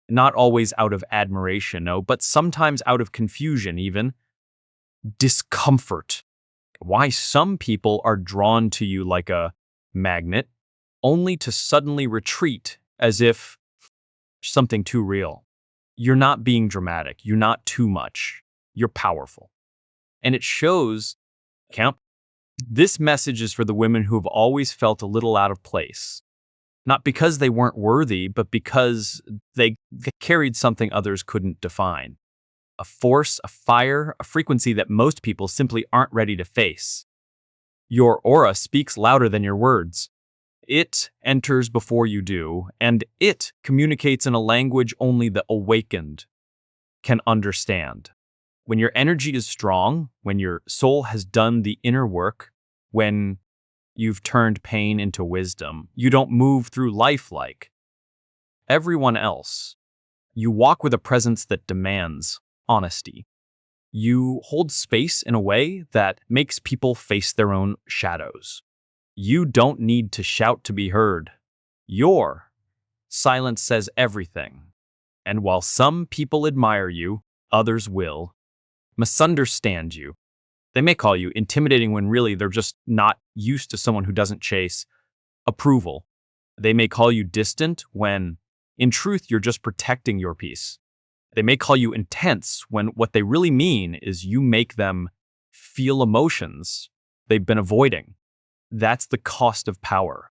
Not always out of admiration, no, but sometimes out of confusion, even discomfort. Why some people are drawn to you like a magnet, only to suddenly retreat as if something too real. You're not being dramatic. You're not too much. You're powerful. And it shows, Camp, this message is for the women who have always felt a little out of place. Not because they weren't worthy, but because they carried something others couldn't define. A force, a fire, a frequency that most people simply aren't ready to face. Your aura speaks louder than your words. It enters before you do, and it communicates in a language only the awakened can understand. When your energy is strong, when your soul has done the inner work, when you've turned pain into wisdom, you don't move through life like everyone else. You walk with a presence that demands honesty. You hold space in a way that makes people face their own shadows. You don't need to shout to be heard. Your silence says everything. And while some people admire you, others will misunderstand you. They may call you intimidating when really they're just not used to someone who doesn't chase approval. They may call you distant when, in truth, you're just protecting your peace. They may call you intense when what they really mean is you make them feel emotions they've been avoiding. That's the cost of power.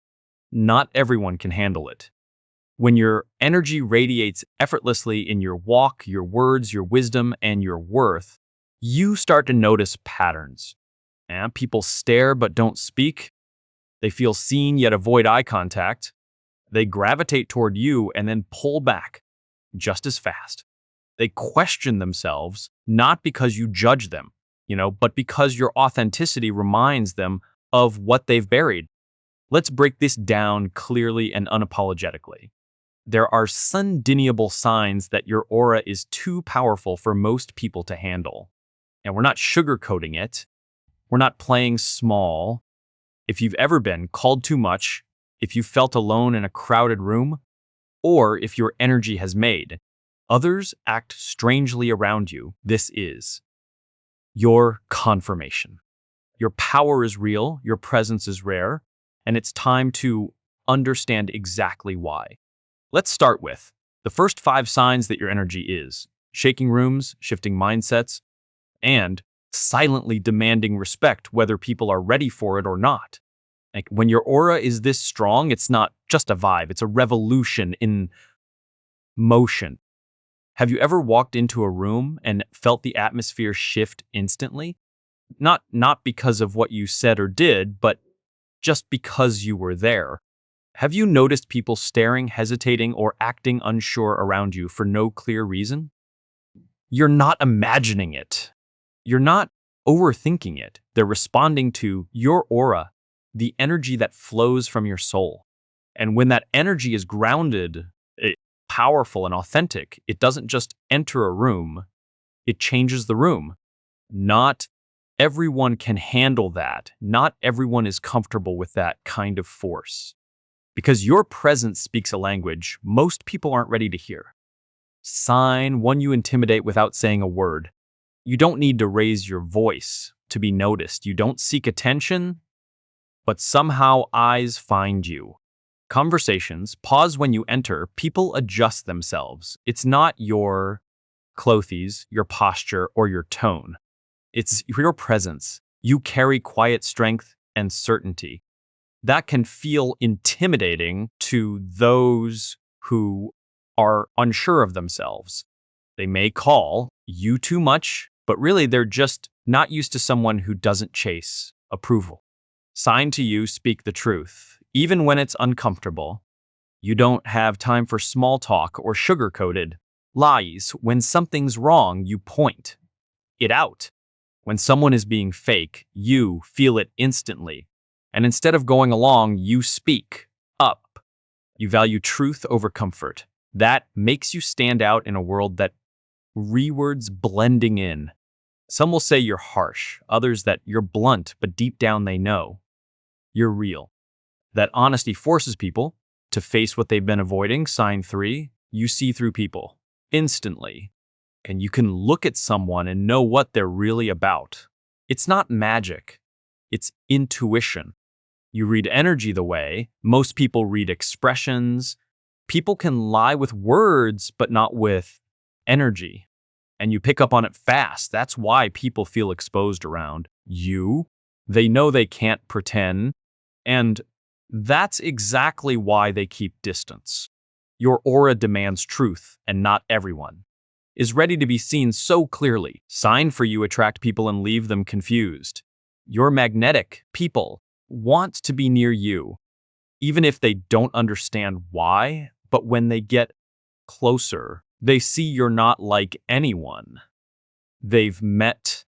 Not everyone can handle it. When your energy radiates effortlessly in your walk, your words, your wisdom, and your worth, you start to notice patterns. People stare but don't speak. They feel seen yet avoid eye contact. They gravitate toward you and then pull back just as fast. They question themselves, not because you judge them, but because your authenticity reminds them of what they've buried. Let's break this down clearly and unapologetically. There are undeniable signs that your aura is too powerful for most people to handle. And we're not sugarcoating it. We're not playing small. If you've ever been called too much, if you felt alone in a crowded room, or if your energy has made others act strangely around you, this is your confirmation. Your power is real, your presence is rare, and it's time to understand exactly why. Let's start with the first 5 signs that your energy is shaking rooms, shifting mindsets, and silently demanding respect whether people are ready for it or not. Like when your aura is this strong, it's not just a vibe, it's a revolution in motion. Have you ever walked into a room and felt the atmosphere shift instantly? Not because of what you said or did, but just because you were there. Have you noticed people staring, hesitating, or acting unsure around you for no clear reason? You're not imagining it. You're not overthinking it. They're responding to your aura, the energy that flows from your soul. And when that energy is grounded, powerful, and authentic, it doesn't just enter a room, it changes the room. Not everyone can handle that. Not everyone is comfortable with that kind of force. Because your presence speaks a language most people aren't ready to hear. Sign one you intimidate without saying a word. You don't need to raise your voice to be noticed. You don't seek attention, but somehow eyes find you. Conversations, pause when you enter, people adjust themselves. It's not your clothes, your posture, or your tone. It's your presence. You carry quiet strength and certainty. That can feel intimidating to those who are unsure of themselves. They may call you too much, but really they're just not used to someone who doesn't chase approval. Sign to you, speak the truth. Even when it's uncomfortable, you don't have time for small talk or sugar-coated lies. When something's wrong, you point it out. When someone is being fake, you feel it instantly. And instead of going along, you speak up. You value truth over comfort. That makes you stand out in a world that rewards blending in. Some will say you're harsh, others that you're blunt, but deep down they know you're real. That honesty forces people to face what they've been avoiding. Sign 3, You see through people instantly, and you can look at someone and know what they're really about. It's not magic, it's intuition. You read energy the way most people read expressions. People can lie with words, but not with energy. And you pick up on it fast. That's why people feel exposed around you. They know they can't pretend. And that's exactly why they keep distance. Your aura demands truth, and not everyone is ready to be seen so clearly. Sign for you attract people and leave them confused. You're magnetic. People want to be near you, even if they don't understand why. But when they get closer, they see you're not like anyone they've met.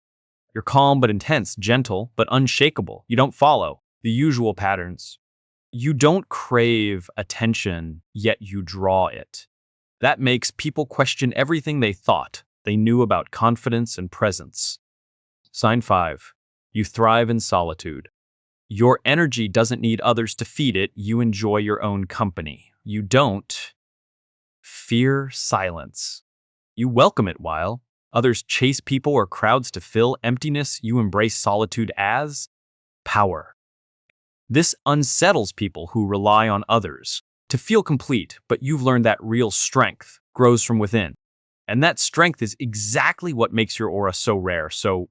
You're calm but intense, gentle but unshakable. You don't follow the usual patterns. You don't crave attention, yet you draw it. That makes people question everything they thought they knew about confidence and presence. Sign 5. You thrive in solitude. Your energy doesn't need others to feed it. You enjoy your own company. You don't fear silence. You welcome it while others chase people or crowds to fill emptiness. You embrace solitude as power. This unsettles people who rely on others to feel complete, but you've learned that real strength grows from within. And that strength is exactly what makes your aura so rare, so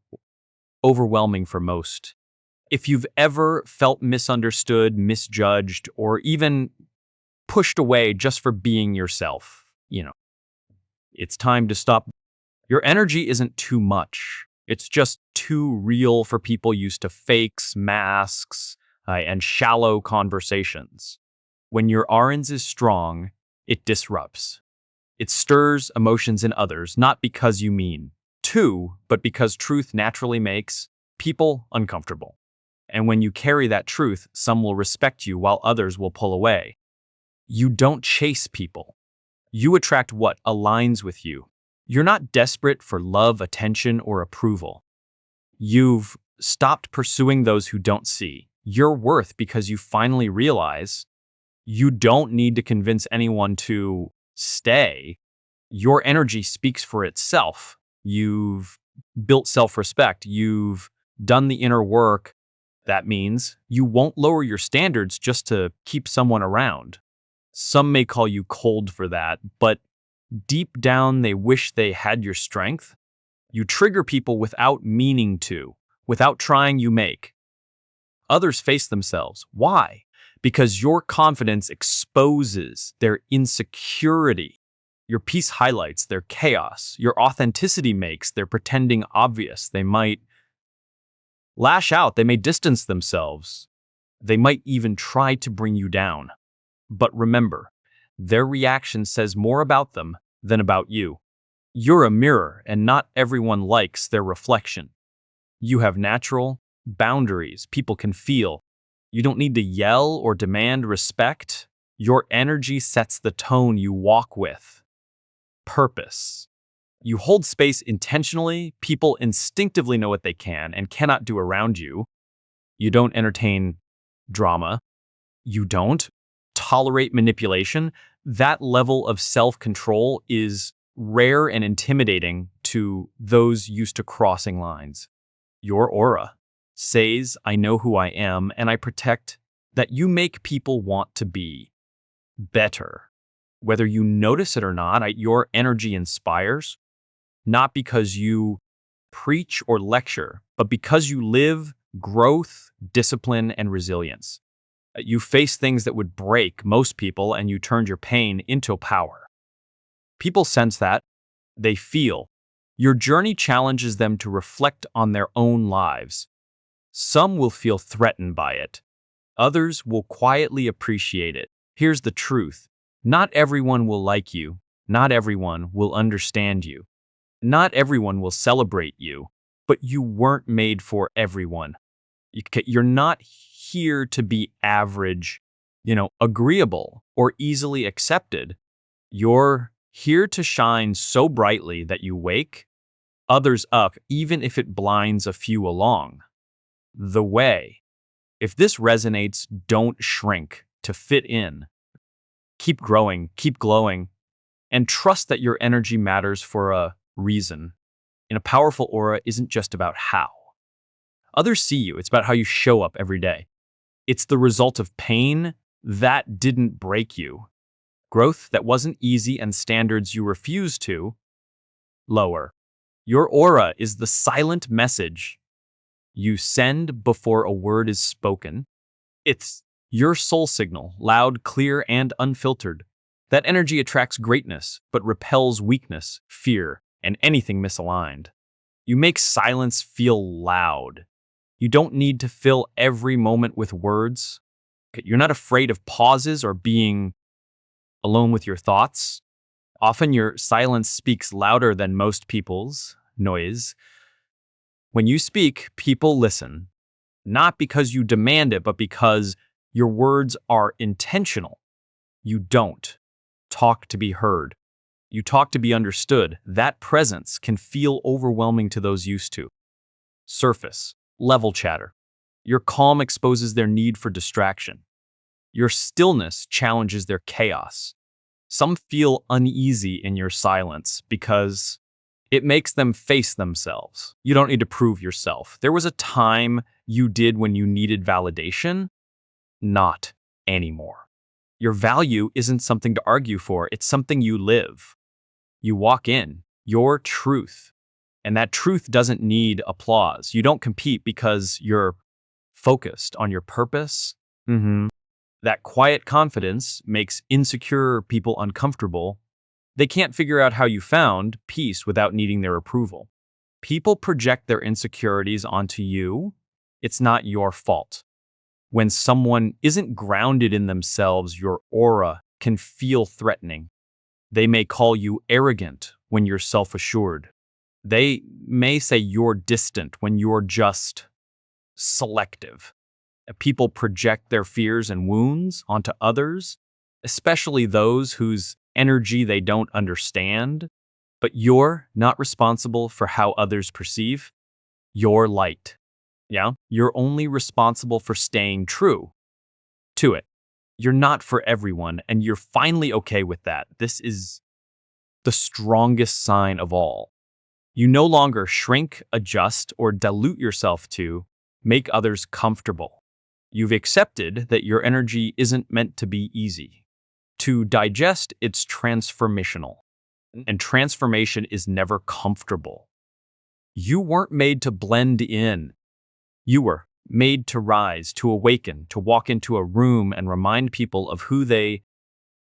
overwhelming for most. If you've ever felt misunderstood, misjudged, or even pushed away just for being yourself, it's time to stop. Your energy isn't too much. It's just too real for people used to fakes, masks, and shallow conversations. When your orange is strong, it disrupts. It stirs emotions in others, not because you mean to, but because truth naturally makes people uncomfortable. And when you carry that truth, some will respect you while others will pull away. You don't chase people. You attract what aligns with you. You're not desperate for love, attention, or approval. You've stopped pursuing those who don't see your worth because you finally realize you don't need to convince anyone to stay. Your energy speaks for itself. You've built self-respect. You've done the inner work. That means you won't lower your standards just to keep someone around. Some may call you cold for that, but deep down they wish they had your strength. You trigger people without meaning to, without trying. You make others face themselves. Why? Because your confidence exposes their insecurity. Your peace highlights their chaos. Your authenticity makes their pretending obvious. They might lash out. They may distance themselves. They might even try to bring you down. But remember, their reaction says more about them than about you. You're a mirror, and not everyone likes their reflection. You have natural boundaries people can feel. You don't need to yell or demand respect. Your energy sets the tone you walk with. Purpose. You hold space intentionally. People instinctively know what they can and cannot do around you. You don't entertain drama. You don't tolerate manipulation. That level of self-control is rare and intimidating to those used to crossing lines. Your aura says, I know who I am, and I protect that. You make people want to be better. Whether you notice it or not, your energy inspires, not because you preach or lecture, but because you live growth, discipline, and resilience. You face things that would break most people, and you turned your pain into power. People sense that. They feel. Your journey challenges them to reflect on their own lives. Some will feel threatened by it. Others will quietly appreciate it. Here's the truth. Not everyone will like you. Not everyone will understand you. Not everyone will celebrate you. But you weren't made for everyone. You're not here to be average, agreeable, or easily accepted. You're here to shine so brightly that you wake others up, even if it blinds a few along the way. If this resonates, don't shrink to fit in. Keep growing, keep glowing, And trust that your energy matters for a reason. And a powerful aura isn't just about how others see you, it's about how you show up every day. It's the result of pain that didn't break you, growth that wasn't easy, and standards you refused to lower. Your aura is the silent message you send before a word is spoken. It's your soul signal, loud, clear, and unfiltered. That energy attracts greatness, but repels weakness, fear, and anything misaligned. You make silence feel loud. You don't need to fill every moment with words. You're not afraid of pauses or being alone with your thoughts. Often your silence speaks louder than most people's noise. When you speak, people listen, not because you demand it, but because your words are intentional. You don't talk to be heard. You talk to be understood. That presence can feel overwhelming to those used to. Surface level chatter. Your calm exposes their need for distraction. Your stillness challenges their chaos. Some feel uneasy in your silence because it makes them face themselves. You don't need to prove yourself. There was a time you did when you needed validation. Not anymore. Your value isn't something to argue for, it's something you live. You walk in your truth, and that truth doesn't need applause. You don't compete because you're focused on your purpose. That quiet confidence makes insecure people uncomfortable. They can't figure out how you found peace without needing their approval. People project their insecurities onto you. It's not your fault. When someone isn't grounded in themselves, your aura can feel threatening. They may call you arrogant when you're self-assured. They may say you're distant when you're just selective. People project their fears and wounds onto others, especially those whose energy they don't understand. But you're not responsible for how others perceive your light. Yeah? You're only responsible for staying true to it. You're not for everyone, and you're finally okay with that. This is the strongest sign of all. You no longer shrink, adjust, or dilute yourself to make others comfortable. You've accepted that your energy isn't meant to be easy. To digest, it's transformational. And transformation is never comfortable. You weren't made to blend in. You were made to rise, to awaken, to walk into a room and remind people of who they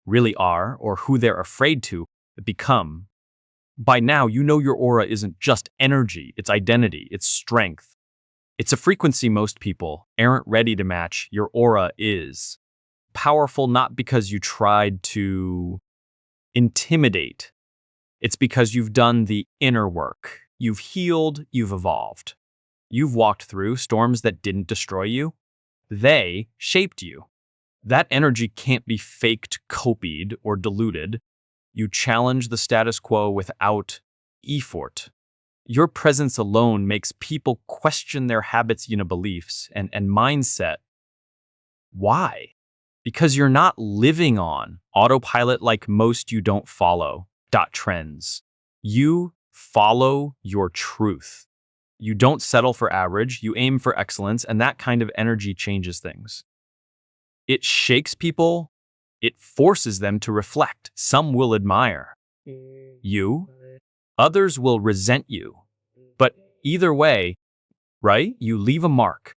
really are or who they're afraid to become. By now, you know your aura isn't just energy, it's identity, it's strength. It's a frequency most people aren't ready to match. Your aura is powerful not because you tried to intimidate. It's because you've done the inner work. You've healed, you've evolved. You've walked through storms that didn't destroy you. They shaped you. That energy can't be faked, copied, or diluted. You challenge the status quo without effort. Your presence alone makes people question their habits, beliefs, and mindset. Why? Because you're not living on autopilot like most. You don't follow trends. You follow your truth. You don't settle for average, you aim for excellence, and that kind of energy changes things. It shakes people, it forces them to reflect. Some will admire you, others will resent you. But either way, right, you leave a mark.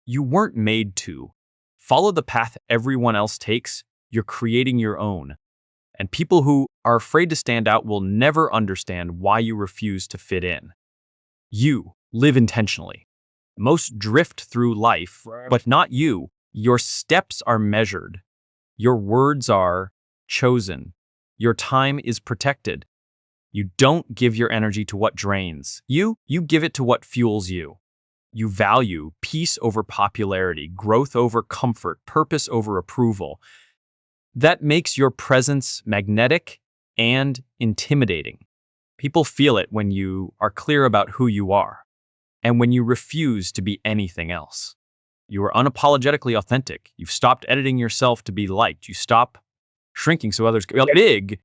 You weren't made to follow the path everyone else takes. You're creating your own. And people who are afraid to stand out will never understand why you refuse to fit in. You live intentionally. Most drift through life, but not you. Your steps are measured. Your words are chosen. Your time is protected. You don't give your energy to what drains you. You give it to what fuels you. You value peace over popularity, growth over comfort, purpose over approval. That makes your presence magnetic and intimidating. People feel it when you are clear about who you are and when you refuse to be anything else. You are unapologetically authentic. You've stopped editing yourself to be liked. You stop shrinking so others can be big.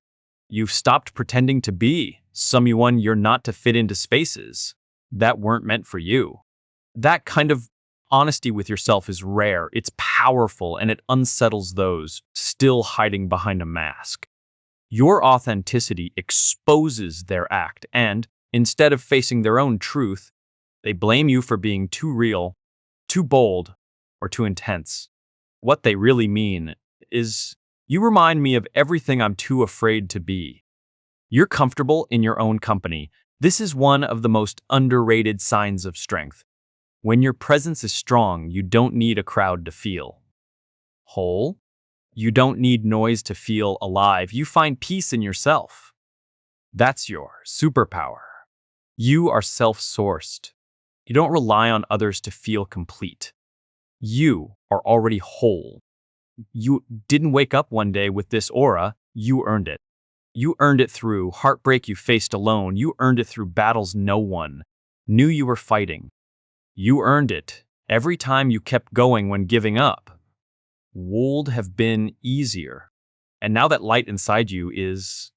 You've stopped pretending to be someone you're not to fit into spaces that weren't meant for you. That kind of honesty with yourself is rare, it's powerful, and it unsettles those still hiding behind a mask. Your authenticity exposes their act, and instead of facing their own truth, they blame you for being too real, too bold, or too intense. What they really mean is, you remind me of everything I'm too afraid to be. You're comfortable in your own company. This is one of the most underrated signs of strength. When your presence is strong, you don't need a crowd to feel whole. You don't need noise to feel alive. You find peace in yourself. That's your superpower. You are self-sourced. You don't rely on others to feel complete. You are already whole. You didn't wake up one day with this aura, you earned it. You earned it through heartbreak you faced alone. You earned it through battles no one knew you were fighting. You earned it every time you kept going when giving up. Would have been easier. And now that light inside you is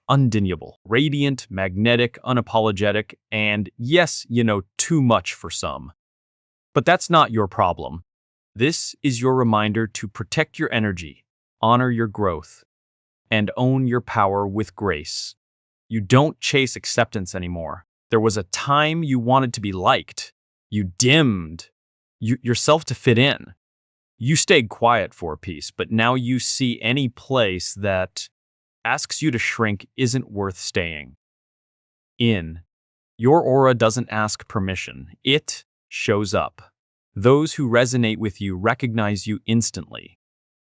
undeniable, radiant, magnetic, unapologetic, and yes, too much for some. But that's not your problem. This is your reminder to protect your energy, honor your growth, and own your power with grace. You don't chase acceptance anymore. There was a time you wanted to be liked. You dimmed yourself to fit in. You stayed quiet for a piece, but now you see any place that asks you to shrink isn't worth staying in. Your aura doesn't ask permission. It shows up. Those who resonate with you recognize you instantly.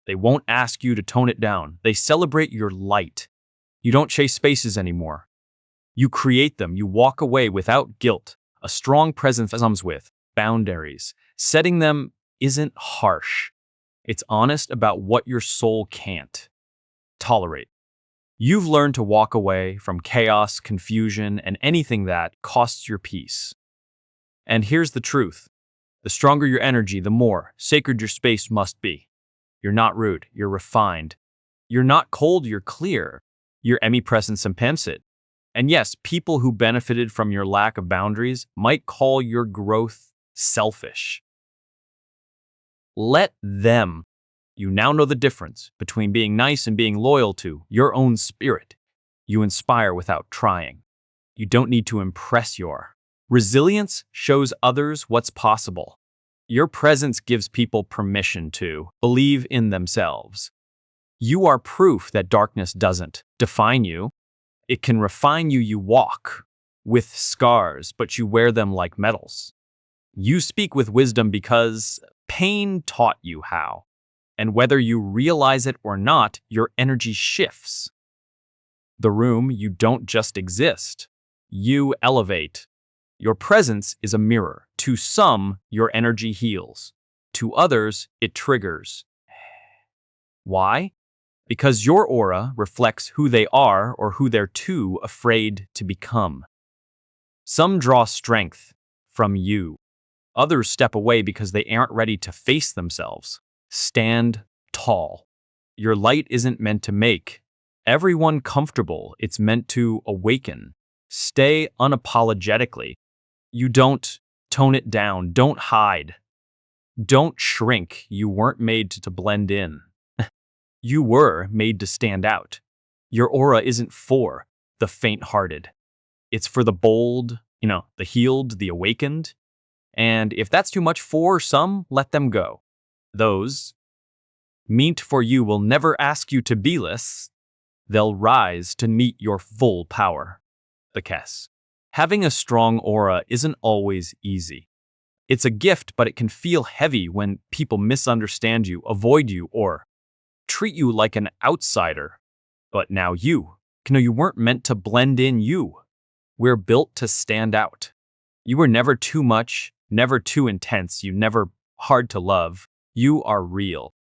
They won't ask you to tone it down. They celebrate your light. You don't chase spaces anymore. You create them. You walk away without guilt. A strong presence comes with boundaries. Setting them isn't harsh. It's honest about what your soul can't tolerate. You've learned to walk away from chaos, confusion, and anything that costs your peace. And here's the truth. The stronger your energy, the more sacred your space must be. You're not rude, you're refined. You're not cold, you're clear. You're omnipresent and pensive. And yes, people who benefited from your lack of boundaries might call your growth selfish. Let them. You now know the difference between being nice and being loyal to your own spirit. You inspire without trying. You don't need to impress your. Resilience shows others what's possible. Your presence gives people permission to believe in themselves. You are proof that darkness doesn't define you. It can refine you. You walk with scars, but you wear them like medals. You speak with wisdom because pain taught you how. And whether you realize it or not, your energy shifts. The room, you don't just exist. You elevate. Your presence is a mirror. To some, your energy heals. To others, it triggers. Why? Because your aura reflects who they are or who they're too afraid to become. Some draw strength from you. Others step away because they aren't ready to face themselves. Stand tall. Your light isn't meant to make everyone comfortable. It's meant to awaken. Stay unapologetically. You don't tone it down. Don't hide. Don't shrink. You weren't made to blend in. You were made to stand out. Your aura isn't for the faint-hearted. It's for the bold, the healed, the awakened. And if that's too much for some, let them go. Those meant for you will never ask you to be less. They'll rise to meet your full power. The Kess. Having a strong aura isn't always easy. It's a gift, but it can feel heavy when people misunderstand you, avoid you, or treat you like an outsider. But now you weren't meant to blend in. We're built to stand out. You were never too much, never too intense, you never hard to love. You are real.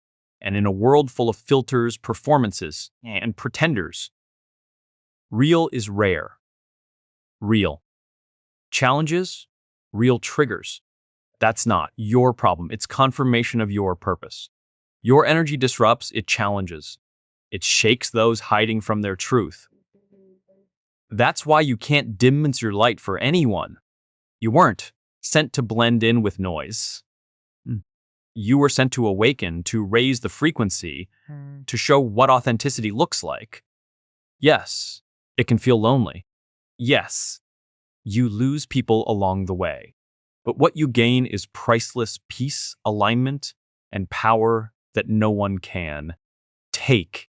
And in a world full of filters, performances, and pretenders, real is rare. Real. Challenges, real triggers. That's not your problem. It's confirmation of your purpose. Your energy disrupts, it challenges. It shakes those hiding from their truth. That's why you can't dim your light for anyone. You weren't sent to blend in with noise. You were sent to awaken, to raise the frequency, to show what authenticity looks like. Yes, it can feel lonely. Yes, you lose people along the way. But what you gain is priceless peace, alignment, and power that no one can take.